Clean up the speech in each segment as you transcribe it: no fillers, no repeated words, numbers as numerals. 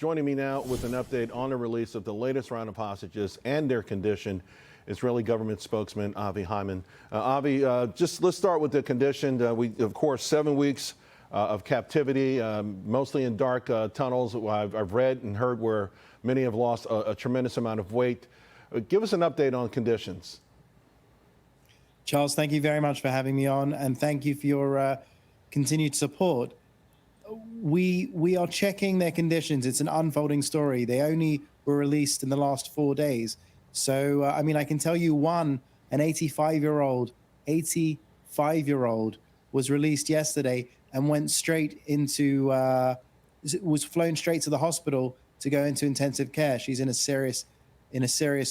Joining me now with an update on the release of the latest round of hostages and their condition, Israeli government spokesman Avi Hyman. Avi, just let's start with the condition. We, of course, 7 weeks of captivity, mostly in dark tunnels. I've read and heard where many have lost a tremendous amount of weight. Give us an update on conditions. Charles, thank you very much for having me on, and thank you for your continued support. We are checking their conditions. It's an unfolding story. They only were released in the last 4 days. So, I mean, I can tell you an 85-year-old was released yesterday and went straight into, was flown straight to the hospital to go into intensive care. She's in a serious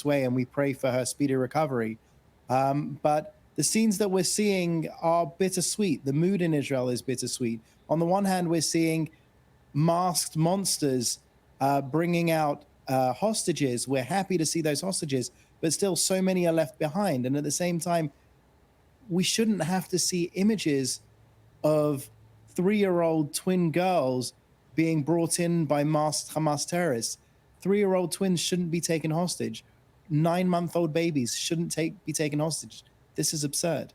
way, and we pray for her speedy recovery. But the scenes that we're seeing are bittersweet. The mood in Israel is bittersweet. On the one hand, we're seeing masked monsters bringing out hostages. We're happy to see those hostages, but still so many are left behind. And at the same time, we shouldn't have to see images of 3-year-old twin girls being brought in by masked Hamas terrorists. 3-year-old twins shouldn't be taken hostage. 9-month-old babies shouldn't be taken hostage. This is absurd.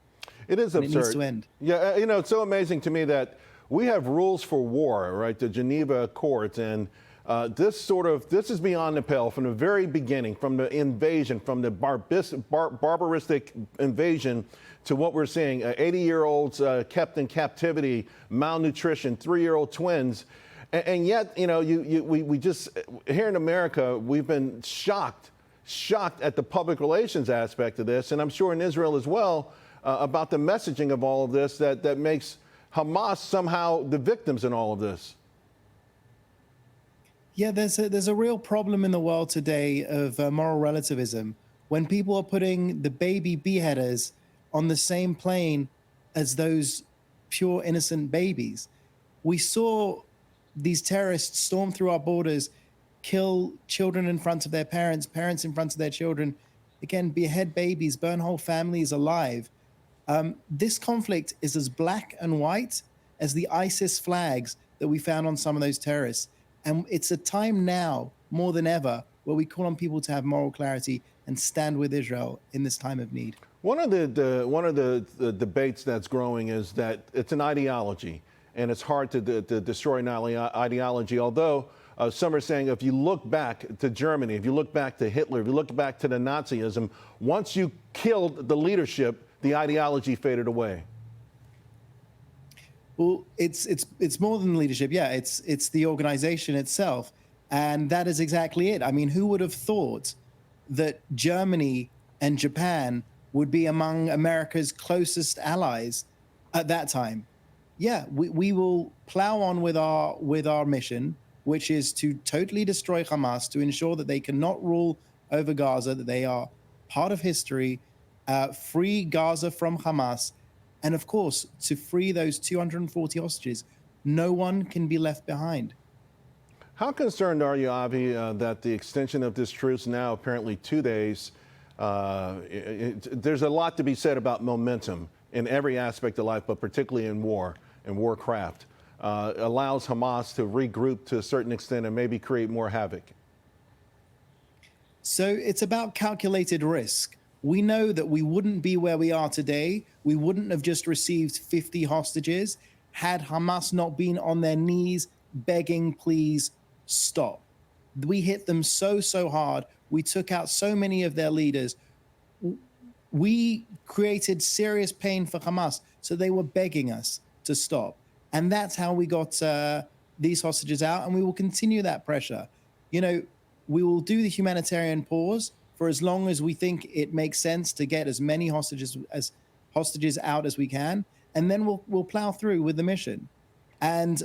It is absurd. It needs to end. Yeah, you know, it's so amazing to me that we have rules for war, right? The Geneva Accords, and this is beyond the pale from the very beginning, from the invasion, from the barbaristic invasion to what we're seeing: 80-year-olds kept in captivity, malnutrition, 3-year-old twins, and yet, you know, we just here in America we've been shocked at the public relations aspect of this, and I'm sure in Israel as well, about the messaging of all of this that makes Hamas somehow the victims in all of this. Yeah, there's a real problem in the world today of moral relativism when people are putting the baby beheaders on the same plane as those pure innocent babies. We saw these terrorists storm through our borders, kill children in front of their parents, parents in front of their children, again, behead babies, burn whole families alive. This conflict is as black and white as the ISIS flags that we found on some of those terrorists. And it's a time now, more than ever, where we call on people to have moral clarity and stand with Israel in this time of need. One of the debates that's growing is that it's an ideology, and it's hard to destroy an ideology, although some are saying if you look back to Germany, if you look back to Hitler, if you look back to the Nazism, once you killed the leadership, the ideology faded away. Well, it's more than leadership. Yeah, it's the organization itself. And that is exactly it. I mean, who would have thought that Germany and Japan would be among America's closest allies at that time? Yeah, we will plow on with our mission, which is to totally destroy Hamas, to ensure that they cannot rule over Gaza, that they are part of history, free Gaza from Hamas, and of course, to free those 240 hostages. No one can be left behind. How concerned are you, Avi, that the extension of this truce now apparently 2 days, there's a lot to be said about momentum in every aspect of life, but particularly in war and warcraft, allows Hamas to regroup to a certain extent and maybe create more havoc? So it's about calculated risk. We know that we wouldn't be where we are today. We wouldn't have just received 50 hostages had Hamas not been on their knees begging, please stop. We hit them so hard. We took out so many of their leaders. We created serious pain for Hamas, so they were begging us to stop. And that's how we got these hostages out, and we will continue that pressure. You know, we will do the humanitarian pause for as long as we think it makes sense to get as many hostages out as we can, and then we'll plow through with the mission. And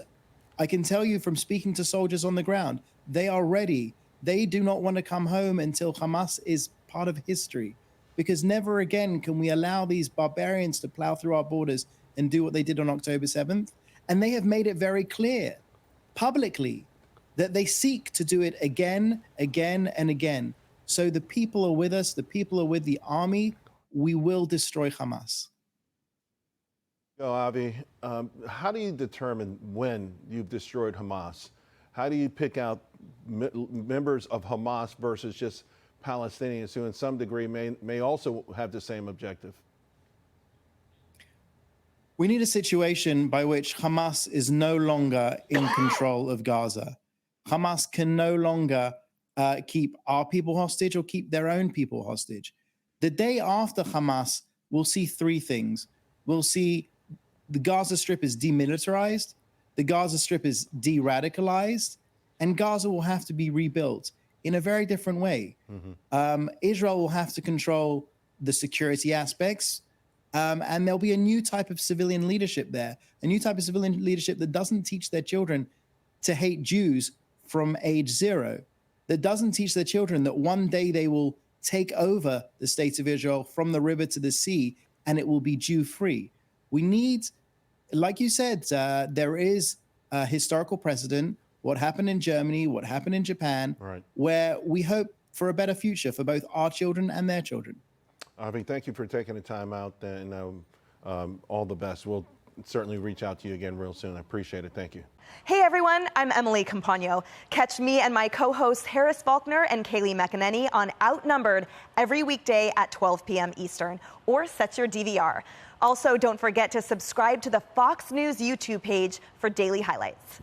I can tell you from speaking to soldiers on the ground, they are ready. They do not want to come home until Hamas is part of history, because never again can we allow these barbarians to plow through our borders and do what they did on October 7th. And they have made it very clear publicly that they seek to do it again, and again. So the people are with us. The people are with the army. We will destroy Hamas. Avi, how do you determine when you've destroyed Hamas? how do you pick out members of Hamas versus just Palestinians who in some degree may also have the same objective? We need a situation by which Hamas is no longer in control of Gaza. Hamas can no longer keep our people hostage or keep their own people hostage. The day after Hamas, we'll see three things. We'll see the Gaza Strip is demilitarized, the Gaza Strip is de-radicalized, and Gaza will have to be rebuilt in a very different way. Israel will have to control the security aspects, and there'll be a new type of civilian leadership there, a new type of civilian leadership that doesn't teach their children to hate Jews from age 0, that doesn't teach their children that one day they will take over the state of Israel from the river to the sea and it will be Jew-free. We need, like you said, there is a historical precedent, what happened in Germany, what happened in Japan, where we hope for a better future for both our children and their children. Avi, thank you for taking the time out, and all the best. We'll certainly reach out to you again real soon. I appreciate it. Thank you. Hey everyone, I'm Emily Campagno. Catch me and my co-hosts Harris Faulkner and Kaylee McEnany on Outnumbered every weekday at 12 p.m. Eastern, or set your DVR. Also, don't forget to subscribe to the Fox News YouTube page for daily highlights.